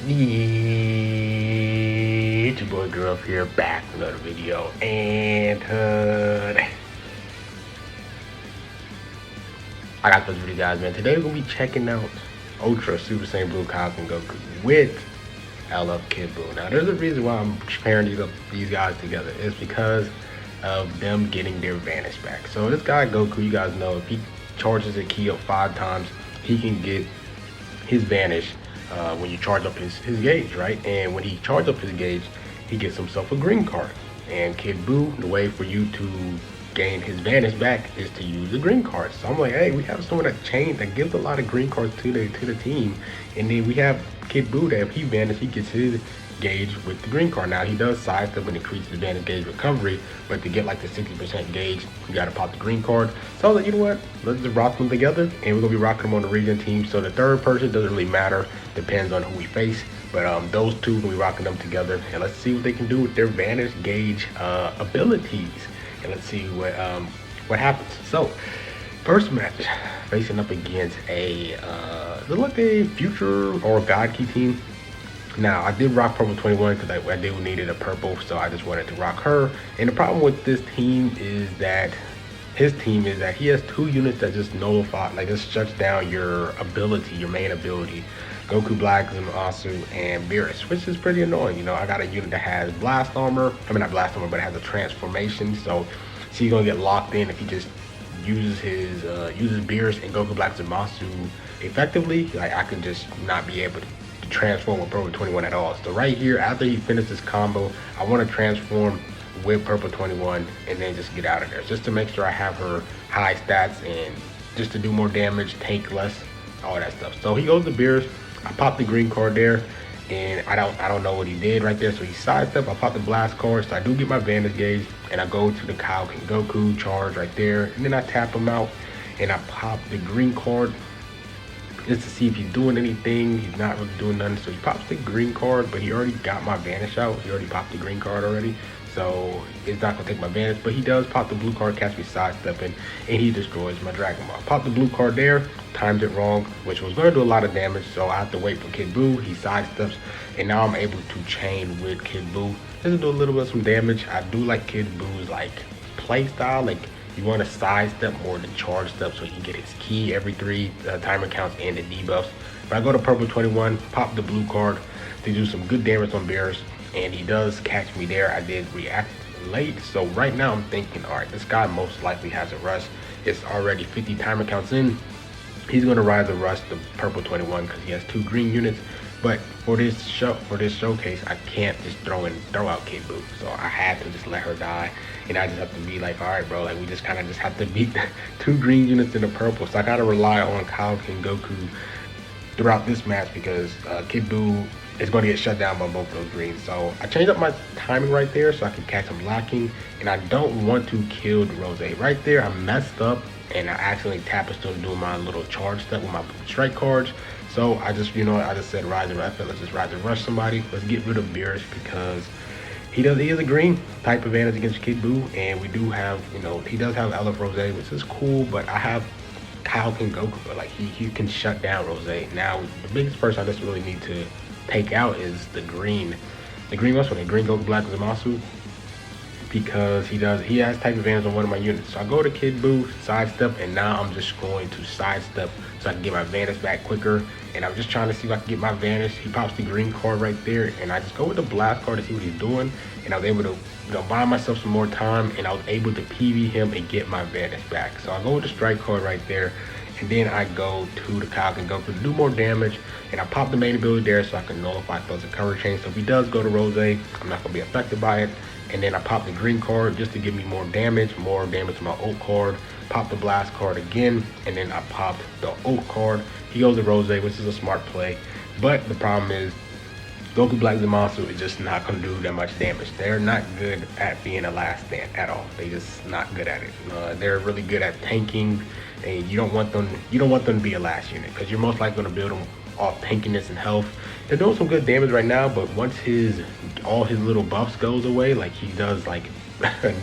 It's your boy Girl here, back with another video, and I got this video, guys, man. Today we're gonna be checking out Ultra Super Saiyan Blue Kaioken Goku with LF Kid BUU. Now, there's a reason why I'm pairing these guys together. It's because of them getting their Vanish back. So this guy Goku, you guys know, if he charges a key up 5 times, he can get his Vanish when you charge up his gauge, right? And when he charges up his gauge, he gets himself a green card. And Kid BUU, the way for you to gain his Vanish back is to use the green card. So I'm like, hey, we have someone that gives a lot of green cards to the team, and then we have Kid BUU that if he Vanish, he gets his gauge with the green card. Now he does sidestep and increase the Vanish gauge recovery, but to get like the 60% gauge, you gotta pop the green card. So I was like, you know what? Let's just rock them together, and we're gonna be rocking them on the region team. So the third person doesn't really matter, depends on who we face. But those two, we'll be rocking them together, and let's see what they can do with their Vanish gauge abilities. And let's see what happens. So, first match, facing up against a look like a future or God Key team. Now, I did rock purple 21 because I did needed a purple, so I just wanted to rock her. And the problem with this team is that he has 2 units that just nullify, like just shuts down your ability, your main ability. Goku Black, Zamasu, and Beerus, which is pretty annoying. You know, I got a unit that has blast armor. I mean, not blast armor, but it has a transformation. So he's gonna get locked in if he just uses his Beerus and Goku Black Zamasu effectively. Like, I can just not be able to transform with Purple 21 at all. So right here, after he finishes this combo, I want to transform with Purple 21 and then just get out of there, just to make sure I have her high stats and just to do more damage, take less, all that stuff. So he goes to Beerus. I popped the green card there, and I don't know what he did right there. So he sidestepped. I popped the blast card, so I do get my Vanish gauge, and I go to the Kaioken Goku charge right there, and then I tap him out, and I pop the green card just to see if he's doing anything. He's not really doing nothing, so he pops the green card, but he already got my Vanish out. He already popped the green card already, so it's not gonna take my Vanish. But he does pop the blue card, catch me sidestepping, and he destroys my Dragon Ball. Pop the blue card there, timed it wrong, which was gonna do a lot of damage, so I have to wait for Kid BUU. He sidesteps, and now I'm able to chain with Kid BUU. Just to do a little bit of some damage. I do like Kid BUU's like play style. Like, you want to sidestep more than charge step so he can get his key every 3 timer counts and the debuffs. But I go to purple 21, pop the blue card to do some good damage on Beerus, and he does catch me there. I did react late, so right now I'm thinking, all right, this guy most likely has a rush. It's already 50 timer counts in. He's going to rise a rush to purple 21 because he has 2 green units. But for this showcase, I can't just throw out Kid BUU. So I had to just let her die. And I just have to be like, all right, bro, like we just kind of just have to beat the 2 green units in the purple. So I got to rely on Kaioken Goku throughout this match because Kid BUU is going to get shut down by both of those greens. So I changed up my timing right there so I can catch him lacking. And I don't want to kill the Rose. Right there, I messed up and I accidentally tapped instead of doing my little charge step with my strike cards. So I just, you know, I just said rise and rush. Let's just rise and rush somebody. Let's get rid of Beerus because he is a green type advantage against Kid BUU, and we do have, you know, he does have LF Rose, which is cool, but I have Kaioken Goku, but like he can shut down Rose. Now the biggest person I just really need to take out is the green muscle, the green Goku Black Zamasu, because he has type advantage on one of my units. So I go to Kid BUU, sidestep, and now I'm just going to sidestep so I can get my Vanish back quicker. And I'm just trying to see if I can get my Vanish. He pops the green card right there, and I just go with the blast card to see what he's doing. And I was able to, you know, buy myself some more time, and I was able to PV him and get my Vanish back. So I go with the strike card right there, and then I go to the Kaioken Goku to do more damage, and I pop the main ability there so I can nullify those recovery chains. So if he does go to Rose, I'm not gonna be affected by it. And then I pop the green card just to give me more damage to my ult card. Pop the blast card again, and then I popped the ult card. He goes to Rose, which is a smart play. But the problem is, Goku Black Zamasu is just not gonna do that much damage. They're not good at being a last stand at all. They just not good at it. They're really good at tanking, and you don't want them to be a last unit because you're most likely gonna build them off tankiness and health. They're doing some good damage right now, but once all his little buffs goes away, like he does like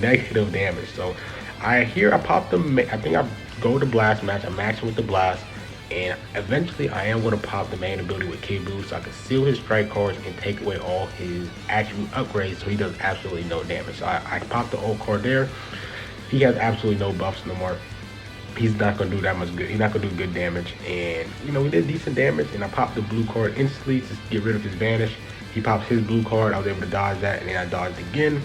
negative damage. So I pop them. I think I go to blast match. I match him with the blast, And eventually I am going to pop the main ability with Kid BUU so I can seal his strike cards and take away all his attribute upgrades so he does absolutely no damage. So I popped the old card there. He has absolutely no buffs no more. He's not going to do that much good. He's not going to do good damage. And, you know, we did decent damage. And I popped the blue card instantly to get rid of his vanish. He pops his blue card. I was able to dodge that. And then I dodged again.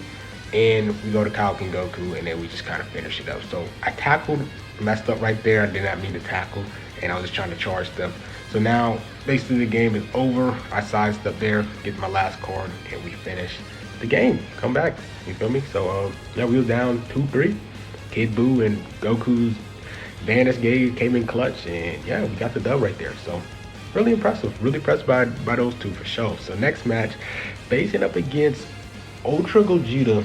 And we go to Goku. And then we just kind of finish it up. So I tackled, messed up right there. I did not mean to tackle. And I was just trying to charge them. So now, basically the game is over. I sidestep there, get my last card, and we finish the game. Come back, you feel me? So, yeah, we was down 2-3. Kid BUU and Goku's Vanish came in clutch, and yeah, we got the dub right there. So, really impressive. Really impressed by those two for sure. So, next match, facing up against Ultra Gogeta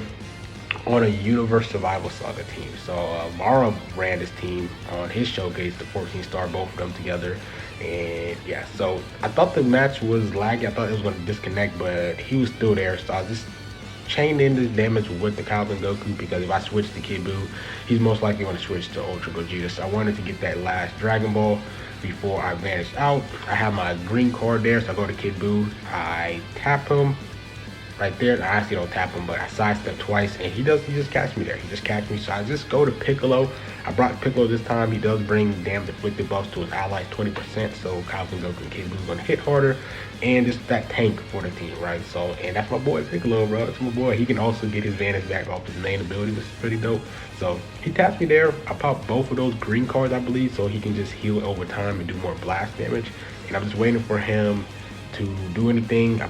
on a Universe Survival Saga team. So Mara ran this team on his showcase, the 14-star, both of them together. And yeah, so I thought the match was laggy. I thought it was going to disconnect, but he was still there. So I just chained in this damage with the Goku because if I switch to Kid BUU, he's most likely going to switch to Ultra Gogeta. So I wanted to get that last Dragon Ball before I vanish out. I have my green card there, so I go to Kid BUU. I tap him right there. I actually don't tap him, but I sidestep twice, and he just catch me there. He just catch me. So I just go to Piccolo. I brought Piccolo this time. He does bring damage inflicted buffs to his allies 20%, so Goku and Kid BUU is going to hit harder, and just that tank for the team, right? So, and that's my boy Piccolo, bro. That's my boy. He can also get his Vanish back off his main ability, which is pretty dope. So he taps me there. I pop both of those green cards, I believe, so he can just heal over time and do more blast damage. And I'm just waiting for him to do anything. I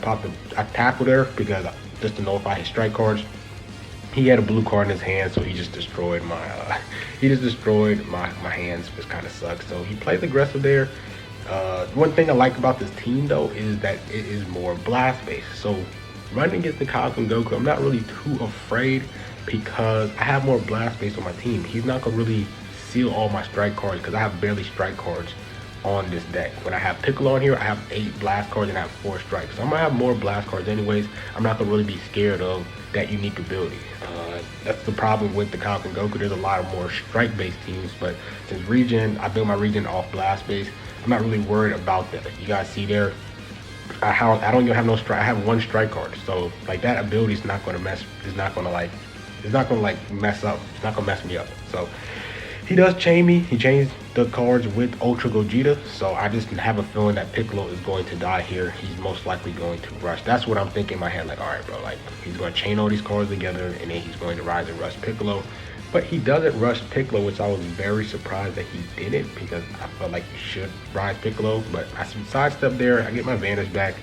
tackled her because just to nullify his strike cards. He had a blue card in his hand, so he just destroyed my my hands, which kind of sucks. So he plays aggressive there. One thing I like about this team though is that it is more blast based. So running against the Goku, I'm not really too afraid because I have more blast based on my team. He's not gonna really seal all my strike cards because I have barely strike cards on this deck. When I have Piccolo on here, I have 8 blast cards and I have 4 strikes. So I'm gonna have more blast cards anyways. I'm not gonna really be scared of that unique ability. That's the problem with the Goku. There's a lot of more strike-based teams, but since I built my region off blast-based, I'm not really worried about that. You guys see there, I don't even have no strike. I have 1 strike card. So like that ability is not gonna mess. It's not gonna mess up. It's not gonna mess me up. So he does chain me. He chains the cards with Ultra Gogeta, so I just have a feeling that Piccolo is going to die here. He's most likely going to rush. That's what I'm thinking in my head, like, all right, bro, like, he's going to chain all these cards together, and then he's going to rise and rush Piccolo. But he doesn't rush Piccolo, which I was very surprised that he didn't, because I felt like he should rise Piccolo. But I sidestep there, I get my Vanish back,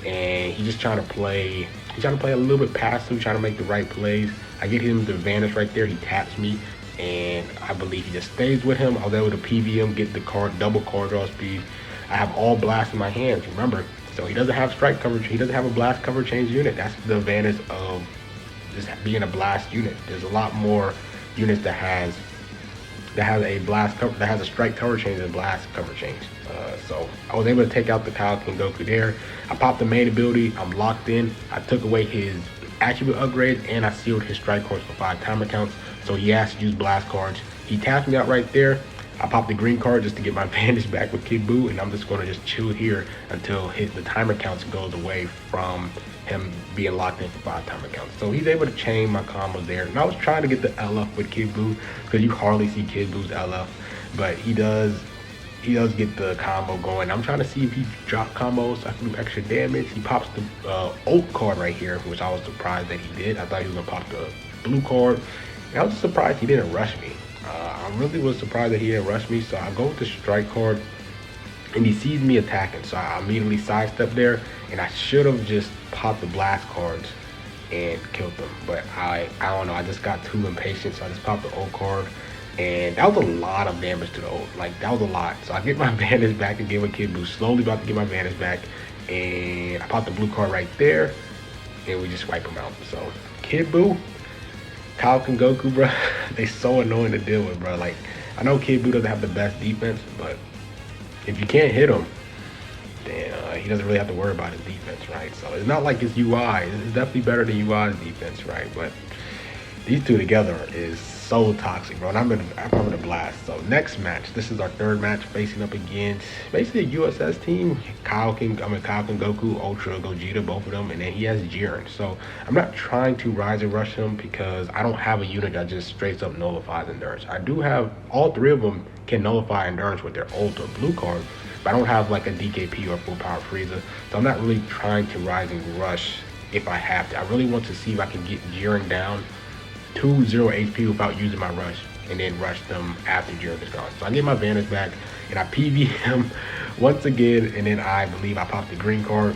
and he's just trying to play a little bit passive, trying to make the right plays. I get him to Vanish right there, he taps me, and I believe he just stays with him. I was able to PV him, get the double card draw speed. I have all blast in my hands, remember. So he doesn't have strike coverage. He doesn't have a blast cover change unit. That's the advantage of just being a blast unit. There's a lot more units that has a strike cover change and blast cover change. So I was able to take out the Goku there. I popped the main ability. I'm locked in. I took away his attribute upgrades and I sealed his strike cards for 5 timer counts. So he has to use blast cards. He tapped me out right there. I popped the green card just to get my Vanish back with Kid BUU, and I'm just going to just chill here until the timer counts goes away from him being locked in for 5 timer counts. So he's able to chain my combos there. And I was trying to get the LF with Kid BUU because you hardly see Kid BUU's LF, but he does get the combo going. I'm trying to see if he dropped combos so I can do extra damage. He pops the ult card right here, which I was surprised that he did. I thought he was gonna pop the blue card. And I was surprised he didn't rush me. I really was surprised that he didn't rush me. So I go with the strike card and he sees me attacking. So I immediately sidestep there, and I should have just popped the blast cards and killed them. But I don't know, I just got too impatient. So I just popped the ult card. And that was a lot of damage to the ult. Like, that was a lot. So I get my Vanish back again with Kid BUU. Slowly about to get my Vanish back. And I popped the blue card right there. And we just wipe him out. So, Kid BUU, Goku, bro, they so annoying to deal with, bro. Like, I know Kid BUU doesn't have the best defense, but if you can't hit him, then he doesn't really have to worry about his defense, right? So it's not like his UI. It's definitely better than UI's defense, right? But these two together is so toxic, bro. And I'm having a blast. So next match, this is our third match facing up against basically a USS team. Kyle King Goku, Ultra Gogeta, both of them, and then he has Jiren. So I'm not trying to rise and rush him because I don't have a unit that just straight up nullifies endurance. I do have all three of them can nullify endurance with their ult or blue card, but I don't have like a DKP or full power Frieza. So I'm not really trying to rise and rush if I have to. I really want to see if I can get Jiren down to 0 HP without using my rush, and then rush them after Jiren is gone. So I get my Vanish back, and I PV him once again, and then I believe I pop the green card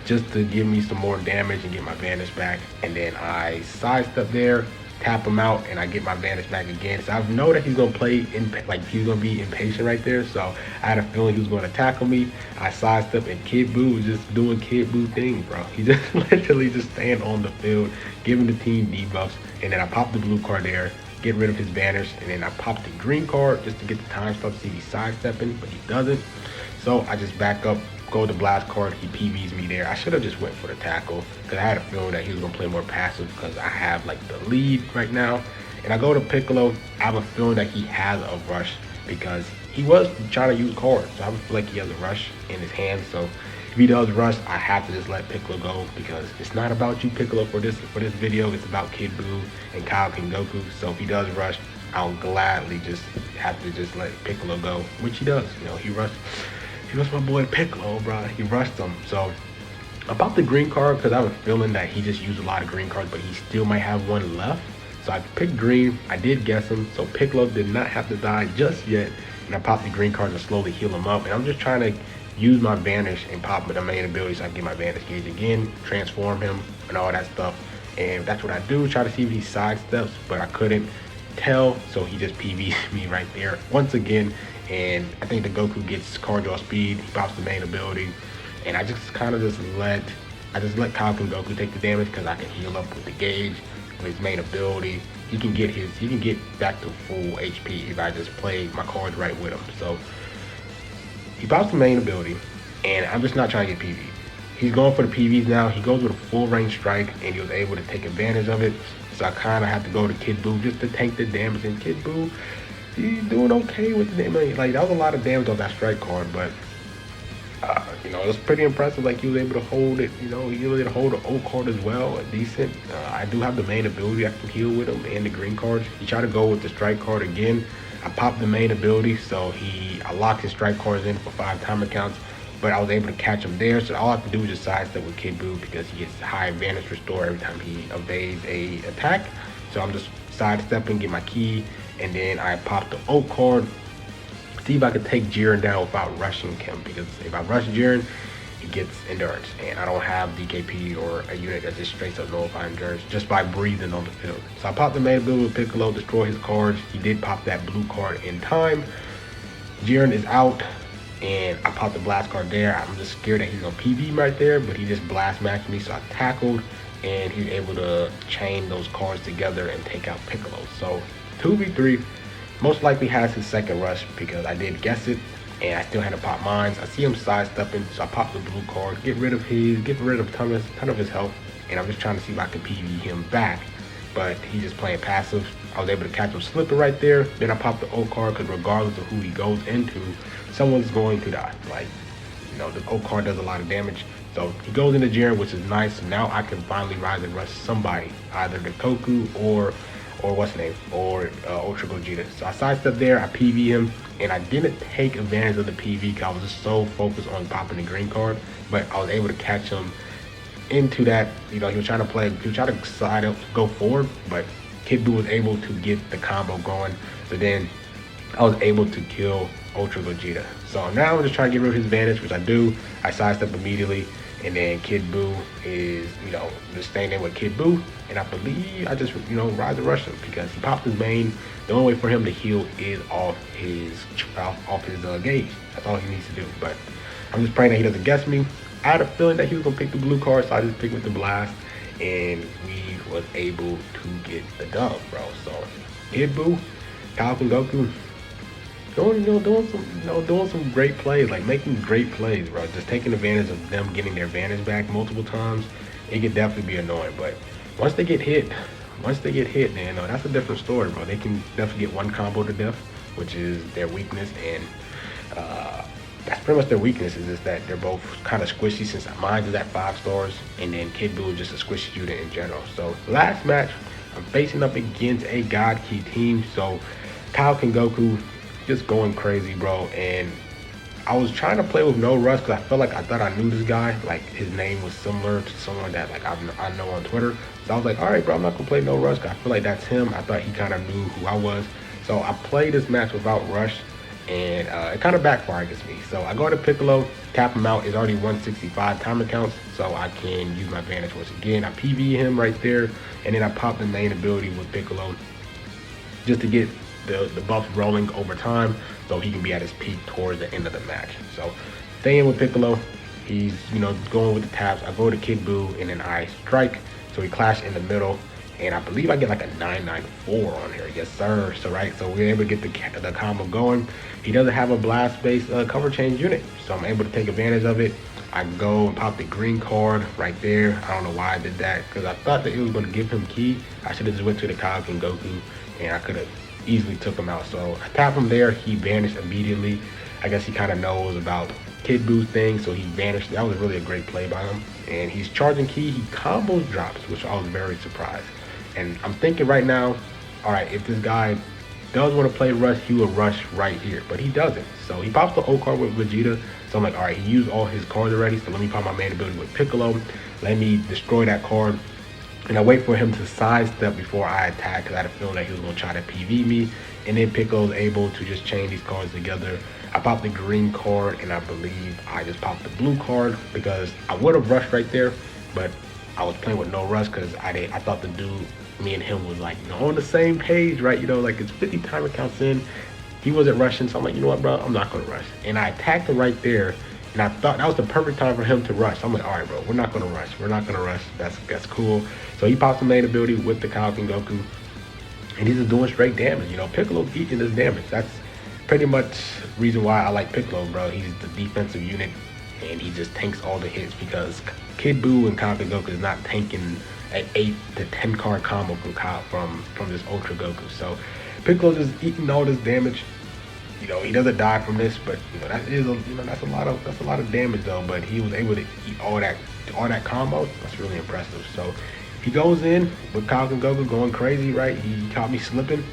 just to give me some more damage and get my Vanish back. And then I sidestep there, tap him out, and I get my Vanish back again. So I know that he's gonna play like he's gonna be impatient right there. So I had a feeling he was gonna tackle me. I sidestep, and Kid Buu was just doing Kid Buu things, bro. He just literally just staying on the field, giving the team debuffs, and then I pop the blue card there, get rid of his Vanish, and then I pop the green card just to get the time stop to see if he's sidestepping, but he doesn't. So I just back up, go to the blast card, he PVs me there. I should have just went for the tackle because I had a feeling that he was gonna play more passive because I have like the lead right now. And I go to Piccolo, I have a feeling that he has a rush because he was trying to use cards. So I feel like he has a rush in his hand. So if he does rush, I have to just let Piccolo go because it's not about you, Piccolo, for this video. It's about Kid Buu and Kyle King Goku. So if he does rush, I'll gladly just have to just let Piccolo go, which he does. You know, he rushed my boy Piccolo, bro. He rushed him. So about the green card, because I have a feeling that he just used a lot of green cards, but he still might have one left. So I picked green. I did guess him. So Piccolo did not have to die just yet. And I popped the green card to slowly heal him up. And I'm just trying to use my Vanish and pop the main ability so I can get my Vanish gauge again, transform him, and all that stuff. And that's what I do. Try to see if he sidesteps, but I couldn't tell. So he just PV'd me right there once again. And I think the Goku gets card draw speed, he pops the main ability, and I just kind of let Kyle King Goku take the damage because I can heal up with the gauge, with his main ability. He can get back to full HP if I just play my cards right with him. So he pops the main ability, and I'm just not trying to get PV. He's going for the PVs now. He goes with a full range strike, and he was able to take advantage of it. So I kind of have to go to Kid Buu just to tank the damage, and Kid Buu, he's doing okay with the damage. Like, that was a lot of damage on that strike card, but you know, it was pretty impressive. Like, he was able to hold it. You know, he was able to hold the O card as well, decent. I do have the main ability I can heal with him and the green cards. He tried to go with the strike card again. I popped the main ability, so I locked his strike cards in for 5 time accounts, but I was able to catch him there. So all I have to do is just sidestep with Kid Buu because he gets high Vanish restore every time he evades a attack. So I'm just sidestepping, get my key, and then I pop the O card. See if I can take Jiren down without rushing him, because if I rush Jiren, he gets endurance, and I don't have DKP or a unit that just straight up nullify endurance just by breathing on the field. So I popped the main ability with Piccolo, destroy his cards. He did pop that blue card in time. Jiren is out, and I popped the blast card there. I'm just scared that he's gonna PV right there, but he just blast maxed me, so I tackled, and he was able to chain those cards together and take out Piccolo. So 2v3, most likely has his second rush because I did guess it, and I still had to pop mines. I see him sidestepping, so I pop the blue card, get rid of a ton of his health, and I'm just trying to see if I can PV him back, but he's just playing passive. I was able to catch him slipping right there. Then I popped the O card because regardless of who he goes into, someone's going to die. Like, you know, the O card does a lot of damage. So he goes into Jiren, which is nice. So now I can finally rise and rush somebody, either the Goku or what's his name, or Ultra Gogeta. So I sidestepped there, I PV him, and I didn't take advantage of the PV because I was just so focused on popping the green card, but I was able to catch him into that. You know, he was trying to slide up, go forward, but Kid Buu was able to get the combo going. So then I was able to kill Ultra Gogeta. So now I'm just trying to get rid of his Vanish, which I do. I sidestep immediately, and then Kid Buu is, you know, just staying there with Kid Buu. And I believe I just, you know, rise and rush him because he popped his main. The only way for him to heal is off his gauge. That's all he needs to do. But I'm just praying that he doesn't guess me. I had a feeling that he was gonna pick the blue card, so I just picked with the blast, and we was able to get the dub, bro. So Kid Buu, Kyle King Goku, doing some great plays, like making great plays, bro. Just taking advantage of them getting their advantage back multiple times. It could definitely be annoying, but once they get hit, once they get hit, then that's a different story, bro. They can definitely get one combo to death, which is their weakness, and that's pretty much their weakness, is that they're both kind of squishy, since mine is at 5 stars, and then Kid BUU is just a squishy unit in general. So last match, I'm facing up against a God Key team. So GOKU just going crazy, bro, and I was trying to play with no rush because I thought I knew this guy. Like, his name was similar to someone that like I know on Twitter. So I was like, all right, bro, I'm not gonna play no rush because I feel like that's him. I thought he kind of knew who I was. So I played this match without rush, and it kind of backfired against me. So I go to Piccolo, tap him out. It's already 165 timer counts, so I can use my advantage once again. I PV him right there, and then I pop the main ability with Piccolo just to get the buff rolling over time, so he can be at his peak towards the end of the match. So staying with Piccolo, he's going with the taps. I go to Kid BUU, and then I strike, so we clash in the middle, and I believe I get like a 994 on here. Yes, sir. So we're able to get the combo going. He doesn't have a blast-based cover change unit, so I'm able to take advantage of it. I go and pop the green card right there. I don't know why I did that, because I thought that it was going to give him key. I should have just went to the GOKU, and I could have easily took him out. So I tap him there. He vanished immediately. I guess he kind of knows about Kid BUU's thing, so he vanished. That was really a great play by him. And he's charging key. He combos drops, which I was very surprised. And I'm thinking right now, all right, if this guy does want to play rush, he will rush right here, but he doesn't. So he pops the O card with Vegeta. So I'm like, all right, he used all his cards already, so let me pop my main ability with Piccolo. Let me destroy that card. And I wait for him to sidestep before I attack, because I had a feeling that he was going to try to PV me. And then Piccolo's able to just chain these cards together. I popped the green card, and I believe I just popped the blue card, because I would have rushed right there, but I was playing with no rush because I thought the dude, me and him was like on the same page, right? Like it's 50 timer counts in. He wasn't rushing, so I'm like, you know what, bro? I'm not going to rush. And I attacked him right there. And I thought that was the perfect time for him to rush. So I'm like, all right, bro, we're not going to rush. We're not going to rush. That's cool. So he pops the main ability with the GOKU, and he's just doing straight damage. Piccolo's eating this damage. That's pretty much reason why I like Piccolo, bro. He's the defensive unit, and he just tanks all the hits, because Kid BUU and GOKU is not tanking an 8 to 10 card combo from this Ultra Goku. So Piccolo's just eating all this damage. He doesn't die from this, but that's a lot of damage though. But he was able to eat all that combo. That's really impressive. So he goes in with GOKU going crazy, right? He caught me slipping,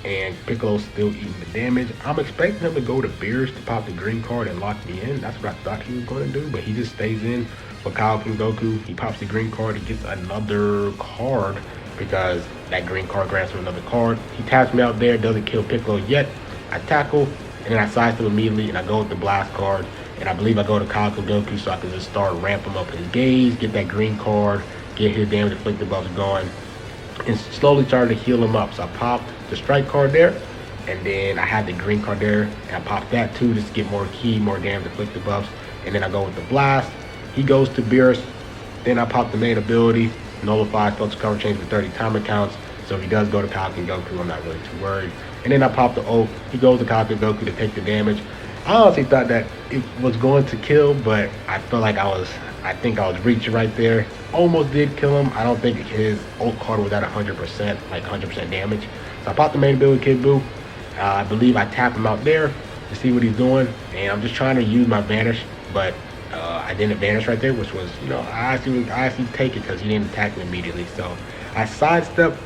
and Piccolo's still eating the damage. I'm expecting him to go to Beerus to pop the green card and lock me in. That's what I thought he was going to do, but he just stays in with GOKU. He pops the green card. He gets another card, because that green card grants him another card. He taps me out there, doesn't kill Piccolo yet. I tackle, and then I sidestep immediately, and I go with the blast card, and I believe I go to GOKU so I can just start ramping up his gauge, get that green card, get his damage inflicted buffs going, and slowly start to heal him up. So I popped the strike card there, and then I had the green card there, and I popped that too just to get more key, more damage inflicted buffs, and then I go with the blast. He goes to Beerus, then I pop the main ability, nullifies plus cover change for 30 timer counts. So if he does go to GOKU, I'm not really too worried. And then I pop the O. He goes to GOKU to take the damage. I honestly thought that it was going to kill, but I felt like I think I was reaching right there. Almost did kill him. I don't think his ult card was at 100%, like 100% damage. So I popped the main ability, Kid BUU. I believe I tap him out there to see what he's doing, and I'm just trying to use my vanish, but I didn't vanish right there, which was, I actually take it because he didn't attack me immediately. So I sidestep,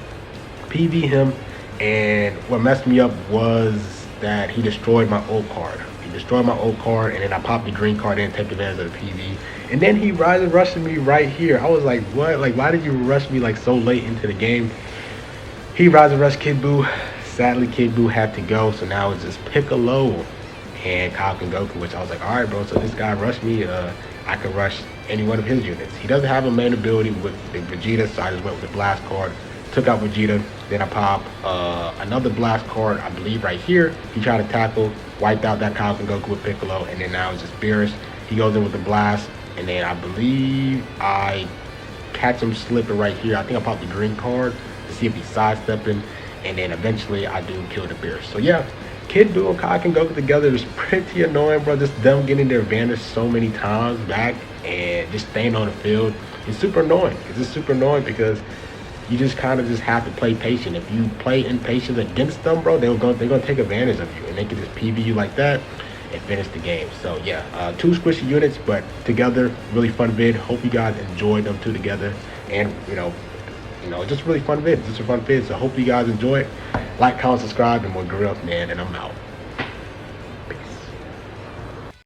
PV him, and what messed me up was that he destroyed my ult card. He destroyed my ult card, and then I popped the green card in, take advantage of the PV. And then he rushed me right here. I was like, what? Like, why did you rush me like so late into the game? He rushed Kid BUU. Sadly, Kid BUU had to go, so now it's just Piccolo and GOKU, which I was like, all right, bro, so this guy rushed me. I could rush any one of his units. He doesn't have a main ability with the Vegeta, so I just went with the blast card, took out Vegeta, then I pop another blast card, I believe right here. He tried to tackle, wiped out that GOKU with Piccolo, and then now it's just Beerus. He goes in with the blast, and then I believe I catch him slipping right here. I think I popped the green card to see if he's sidestepping, and then eventually I do kill the Beerus. So yeah, Kid BUU and GOKU together is pretty annoying, bro. Just them getting their advantage so many times back and just staying on the field is super annoying. It's just super annoying because you just kind of just have to play patient. If you play impatient against them, bro, they're gonna take advantage of you, and they can just PV you like that and finish the game. So yeah, 2 squishy units, but together, really fun vid. Hope you guys enjoyed them 2 together, and just really fun vid. Just a fun vid. So hope you guys enjoy it. Like, comment, subscribe, and more growth, man. And I'm out.